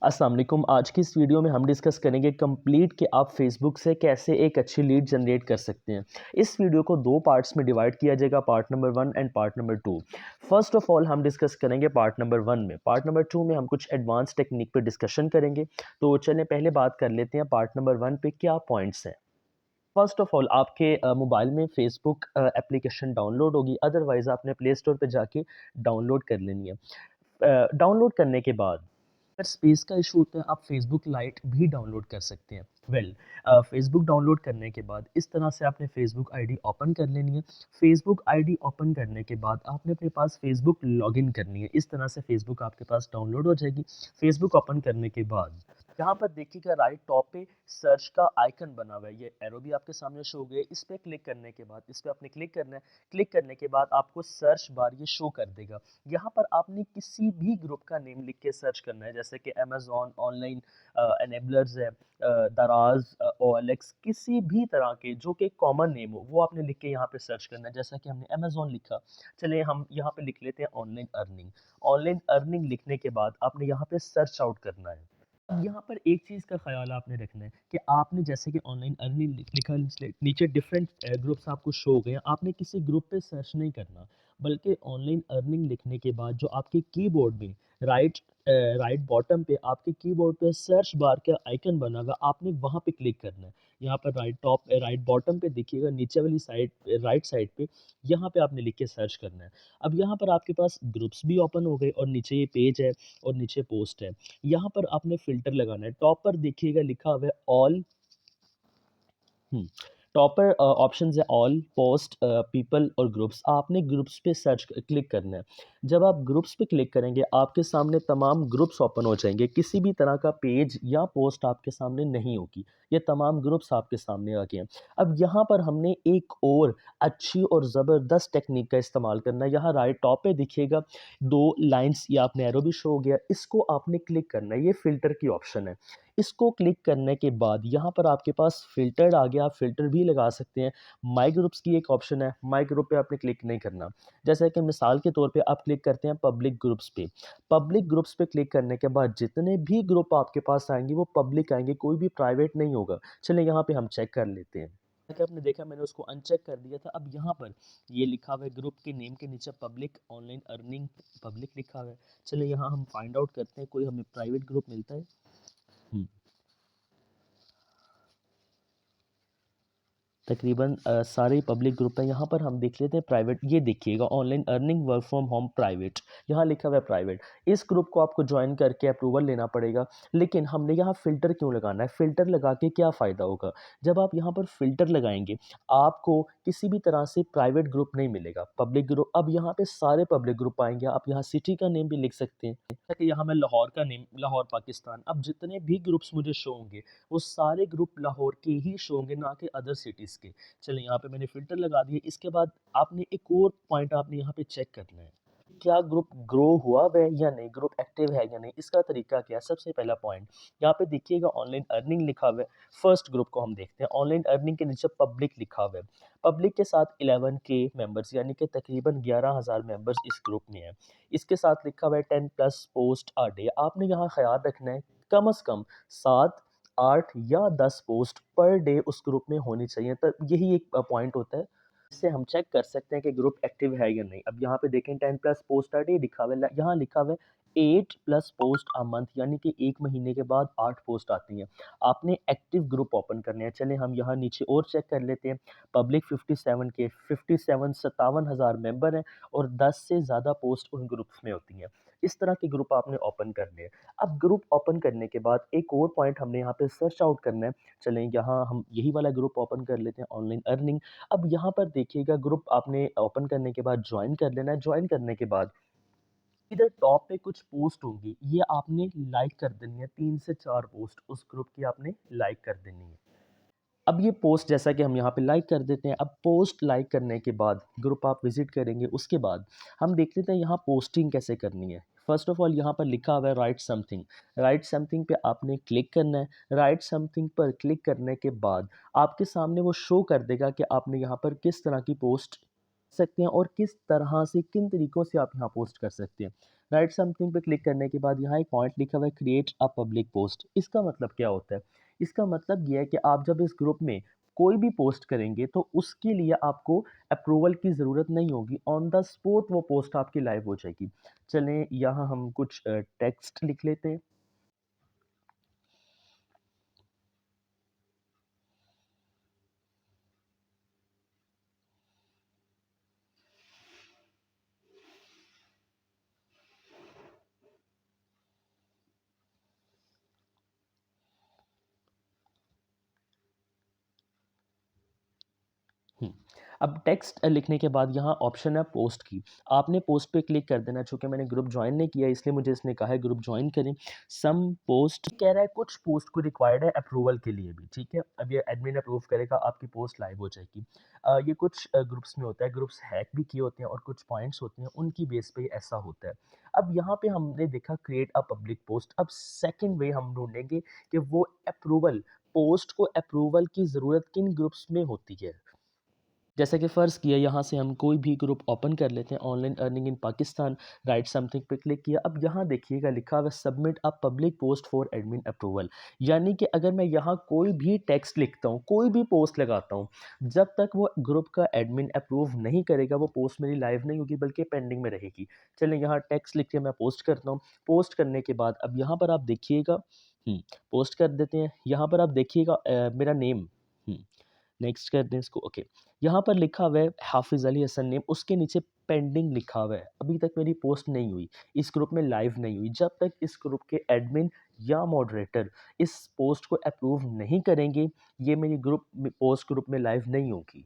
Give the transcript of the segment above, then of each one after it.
अस्सलाम वालेकुम। आज की इस वीडियो में हम डिस्कस करेंगे कंप्लीट कि आप फेसबुक से कैसे एक अच्छी लीड जनरेट कर सकते हैं। इस वीडियो को दो पार्ट्स में डिवाइड किया जाएगा, part number 1 and part number 2। First of all हम डिस्कस करेंगे पार्ट नंबर 1 में। पार्ट नंबर 2 में हम कुछ एडवांस टेक्निक पे डिस्कशन करेंगे। तो चलें पहले बात कर लेते हैं पार्ट नंबर 1 पे क्या पॉइंट्स हैं। फर्स्ट ऑफ ऑल आपके मोबाइल में फेसबुक एप्लीकेशन डाउनलोड होगी, अदरवाइज़ आपने प्ले स्टोर पे जाके डाउनलोड कर लेनी है। डाउनलोड करने के बाद अगर स्पेस का इशू होता है, आप फेसबुक लाइट भी डाउनलोड कर सकते हैं। फेसबुक डाउनलोड करने के बाद इस तरह से आपने फेसबुक आईडी ओपन कर लेनी है। फेसबुक आईडी ओपन करने के बाद आपने अपने पास फेसबुक लॉगिन करनी है। इस तरह से फेसबुक आपके पास डाउनलोड हो जाएगी। फेसबुक ओपन करने के बाद यहाँ पर देखिएगा राइट टॉप पे सर्च का आइकन बना हुआ है, ये एरो भी आपके सामने शो हो गया है। इस पे क्लिक करने के बाद इस पे आपने क्लिक करना है। क्लिक करने के बाद आपको सर्च बार ये शो कर देगा। यहाँ पर आपने किसी भी ग्रुप का नेम लिख के सर्च करना है, जैसे कि अमेज़न ऑनलाइन एनेबलर्स है, दराज, ओएलएक्स, किसी भी तरह के जो कि कॉमन नेम हो वो आपने लिख के यहाँ पे सर्च करना है। जैसा कि हमने अमेज़न लिखा, चलिए हम यहाँ पे लिख लेते हैं ऑनलाइन अर्निंग। ऑनलाइन अर्निंग लिखने के बाद आपने यहाँ पे सर्च आउट करना है। अब यहाँ पर एक चीज़ का ख़्याल आपने रखना है कि आपने जैसे कि ऑनलाइन अर्निंग लिखा, नीचे डिफरेंट ग्रुप्स आपको शो हो गए हैं। आपने किसी ग्रुप पे सर्च नहीं करना, बल्कि ऑनलाइन अर्निंग लिखने के बाद जो आपके कीबोर्ड में राइट राइट बॉटम पे आपके कीबोर्ड पे सर्च बार का आइकन बना हुआ, आपने वहाँ पे क्लिक करना है। यहाँ पर राइट बॉटम पे देखिएगा, नीचे वाली साइड राइट साइड पे यहाँ पे आपने लिख के सर्च करना है। अब यहाँ पर आपके पास ग्रुप्स भी ओपन हो गए और नीचे ये पेज है और नीचे पोस्ट है। यहाँ पर आपने फ़िल्टर लगाना है। टॉप पर देखिएगा लिखा हुआ है ऑल। हुँ। टॉप पर ऑप्शंस है ऑल, पोस्ट, पीपल और ग्रुप्स। आपने ग्रुप्स पे सर्च क्लिक करना है। जब आप ग्रुप्स पे क्लिक करेंगे, आपके सामने तमाम ग्रुप्स ओपन हो जाएँगे। किसी भी तरह का पेज या पोस्ट आपके सामने नहीं होगी। ये तमाम ग्रुप्स आपके सामने आ गए हैं। अब यहाँ पर हमने एक और अच्छी और ज़बरदस्त टेक्नीक का इस्तेमाल करना है। यहाँ राइट टॉप पे दिखिएगा 2 लाइन्स, या आपने एरो भी शो हो गया। इसको आपने क्लिक करना है, ये फ़िल्टर की ऑप्शन है। इसको क्लिक करने के बाद यहाँ पर आपके पास फ़िल्टर आ गया, आप फ़िल्टर भी लगा सकते हैं। माय ग्रुप्स की एक ऑप्शन है, माय ग्रुप पे आपने क्लिक नहीं करना। जैसे कि मिसाल के तौर पे आप क्लिक करते हैं पब्लिक ग्रुप्स पे। पब्लिक ग्रुप्स पे क्लिक करने के बाद जितने भी ग्रुप आपके पास आएँगे वो पब्लिक आएँगे, कोई भी प्राइवेट नहीं होगा। चलिए यहाँ पे हम चेक कर लेते हैं। जैसा कि आपने देखा, मैंने उसको अनचेक कर दिया था। अब यहाँ पर ये लिखा हुआ है ग्रुप के नेम के नीचे पब्लिक ऑनलाइन अर्निंग पब्लिक लिखा हुआ है। चलिए यहाँ हम फाइंड आउट करते हैं कोई हमें प्राइवेट ग्रुप मिलता है। हुँ। तकरीबन सारे ही पब्लिक ग्रुप हैं। यहाँ पर हम देख लेते हैं प्राइवेट, ये देखिएगा online earning work from home private, यहाँ लिखा हुआ है प्राइवेट। इस ग्रुप को आपको जॉइन करके अप्रूवल लेना पड़ेगा। लेकिन हमने यहाँ फ़िल्टर क्यों लगाना है? फ़िल्टर लगा के क्या फ़ायदा होगा? जब आप यहाँ पर फ़िल्टर लगाएँगे, आपको किसी भी तरह से प्राइवेट ग्रुप नहीं मिलेगा, पब्लिक ग्रुप। अब यहाँ पे सारे पब्लिक ग्रुप आएँगे, आप यहाँ सिटी का नेम भी लिख सकते हैं। जैसे कि यहाँ मैं लाहौर का नेम, लाहौर पाकिस्तान। अब जितने भी ग्रुप्स मुझे शो होंगे, वो सारे ग्रुप लाहौर के ही शो होंगे, ना कि अदर सिटीज़ के। चलिए यहाँ पे मैंने फ़िल्टर लगा दिए। इसके बाद आपने एक और पॉइंट आपने यहाँ पे चेक करना है, क्या ग्रुप ग्रो हुआ हुआ है या नहीं, ग्रुप एक्टिव है या नहीं। इसका तरीका क्या है? सबसे पहला पॉइंट, यहाँ पे देखिएगा ऑनलाइन अर्निंग लिखा हुआ है। फर्स्ट ग्रुप को हम देखते हैं। ऑनलाइन अर्निंग के नीचे पब्लिक लिखा हुआ है। पब्लिक के साथ 11 के मेंबर्स, यानी कि तकरीबन 11,000 मेंबर्स इस ग्रुप में हैं। इसके साथ लिखा हुआ है 10 प्लस पोस्ट अ डे। आपने यहाँ ख्याल रखना है कम से कम 7, 8 या 10 पोस्ट पर डे उस ग्रुप में होनी चाहिए। तो यही एक पॉइंट होता है, इससे हम चेक कर सकते हैं कि ग्रुप एक्टिव है या नहीं। अब यहाँ पे देखें 10 प्लस पोस्ट अ डे लिखा हुआ है, यहाँ लिखा हुआ है 8 प्लस पोस्ट अ मंथ, यानी कि 1 महीने के बाद 8 पोस्ट आती हैं। आपने एक्टिव ग्रुप ओपन करने हैं। चलें हम यहाँ नीचे और चेक कर लेते हैं। पब्लिक 57 के 57 57,000 मेंबर हैं और 10 से ज़्यादा पोस्ट उन ग्रुप्स में होती हैं। इस तरह के ग्रुप आपने ओपन करने हैं। अब ग्रुप ओपन करने के बाद एक और पॉइंट हमने यहाँ पे सर्च आउट करना है। चलें यहाँ हम यही वाला ग्रुप ओपन कर लेते हैं, ऑनलाइन अर्निंग। अब यहाँ पर देखिएगा ग्रुप आपने ओपन करने के बाद जॉइन कर लेना है। जॉइन करने के बाद इधर टॉप पे कुछ पोस्ट होंगी, ये आपने लाइक कर देनी है। 3 से 4 पोस्ट उस ग्रुप की आपने लाइक कर देनी है। अब ये पोस्ट जैसा कि हम यहाँ पे लाइक कर देते हैं। अब पोस्ट लाइक करने के बाद ग्रुप आप विज़िट करेंगे, उसके बाद हम देख लेते हैं यहाँ पोस्टिंग कैसे करनी है। फ़र्स्ट ऑफ़ ऑल यहाँ पर लिखा हुआ है राइट समथिंग। राइट समथिंग पे आपने क्लिक करना है। राइट समथिंग पर क्लिक करने के बाद आपके सामने वो शो कर देगा कि आपने यहाँ पर किस तरह की पोस्ट सकते हैं और किस तरह से, किन तरीकों से आप यहाँ पोस्ट कर सकते हैं। राइट समथिंग पे क्लिक करने के बाद यहाँ एक पॉइंट लिखा हुआ है क्रिएट अ पब्लिक पोस्ट। इसका मतलब क्या होता है? इसका मतलब ये है कि आप जब इस ग्रुप में कोई भी पोस्ट करेंगे तो उसके लिए आपको अप्रूवल की ज़रूरत नहीं होगी, ऑन द स्पॉट वो पोस्ट आपकी लाइव हो जाएगी। चलें यहाँ हम कुछ टेक्स्ट लिख लेते हैं। हुँ। अब टेक्स्ट लिखने के बाद यहाँ ऑप्शन है पोस्ट की। आपने पोस्ट पे क्लिक कर देना, चूँकि मैंने ग्रुप जॉइन नहीं किया इसलिए मुझे इसने कहा है ग्रुप जॉइन करें। सम पोस्ट कह रहा है कुछ पोस्ट को रिक्वायर्ड है अप्रूवल के लिए भी, ठीक है? अब ये एडमिन अप्रूव करेगा आपकी पोस्ट लाइव हो जाएगी। ये कुछ ग्रुप्स में होता है, ग्रुप्स हैक भी किए होते हैं और कुछ पॉइंट्स होते हैं, उनकी बेस पे ऐसा होता है। अब यहाँ पे हमने देखा क्रिएट अ पब्लिक पोस्ट। अब सेकंड वे हम ढूँढेंगे कि वो अप्रूवल पोस्ट को अप्रूवल की ज़रूरत किन ग्रुप्स में होती है। जैसा कि फ़र्ज़ किया यहाँ से हम कोई भी ग्रुप ओपन कर लेते हैं, online earning in Pakistan, right something पे क्लिक किया। अब यहाँ देखिएगा लिखा हुआ है submit a public post for admin approval. यानी कि अगर मैं यहाँ कोई भी टेक्स्ट लिखता हूँ, कोई भी पोस्ट लगाता हूँ, जब तक वो ग्रुप का एडमिन अप्रूव नहीं करेगा वो पोस्ट मेरी लाइव नहीं होगी बल्कि पेंडिंग में रहेगी। चलें यहाँ टेक्स्ट लिख के मैं पोस्ट करता हूँ। पोस्ट करने के बाद अब यहाँ पर आप देखिएगा पोस्ट कर देते हैं। यहाँ पर आप देखिएगा मेरा नेम नेक्स्ट कर दें इसको, ओके। यहाँ पर लिखा हुआ है हाफ़िज़ अली हसन नेम, उसके नीचे पेंडिंग लिखा हुआ है। अभी तक मेरी पोस्ट नहीं हुई, इस ग्रुप में लाइव नहीं हुई। जब तक इस ग्रुप के एडमिन या मॉडरेटर इस पोस्ट को अप्रूव नहीं करेंगे, ये मेरी ग्रुप में लाइव नहीं होगी।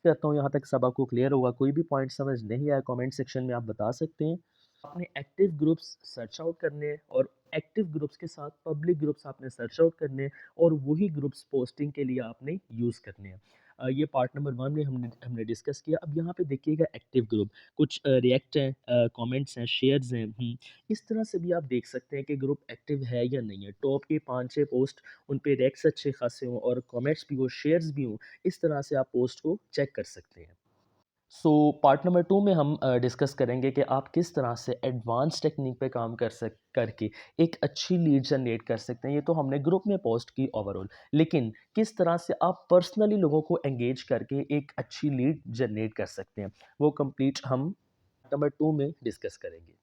करता हूँ यहाँ तक सब आपको क्लियर होगा। कोई भी पॉइंट समझ नहीं आया कमेंट सेक्शन में आप बता सकते हैं। आपने एक्टिव ग्रुप्स सर्च आउट करने हैं और एक्टिव ग्रुप्स के साथ पब्लिक ग्रुप्स आपने सर्च आउट करने हैं और वही ग्रुप्स पोस्टिंग के लिए आपने यूज़ करने हैं। ये पार्ट नंबर 1 में हमने डिस्कस किया। अब यहाँ पे देखिएगा एक्टिव ग्रुप, कुछ रिएक्ट हैं, कमेंट्स हैं, शेयर्स हैं। इस तरह से भी आप देख सकते हैं कि ग्रुप एक्टिव है या नहीं है। टॉप के 5-6 पोस्ट उन पे रिएक्ट्स अच्छे खासे हों और कमेंट्स भी हों, शेयर्स भी हों, इस तरह से आप पोस्ट को चेक कर सकते हैं। सो पार्ट नंबर 2 में हम डिस्कस करेंगे कि आप किस तरह से एडवांस टेक्निक पे काम करके एक अच्छी लीड जनरेट कर सकते हैं। ये तो हमने ग्रुप में पोस्ट की ओवरऑल, लेकिन किस तरह से आप पर्सनली लोगों को एंगेज करके एक अच्छी लीड जनरेट कर सकते हैं, वो कंप्लीट हम नंबर 2 में डिस्कस करेंगे।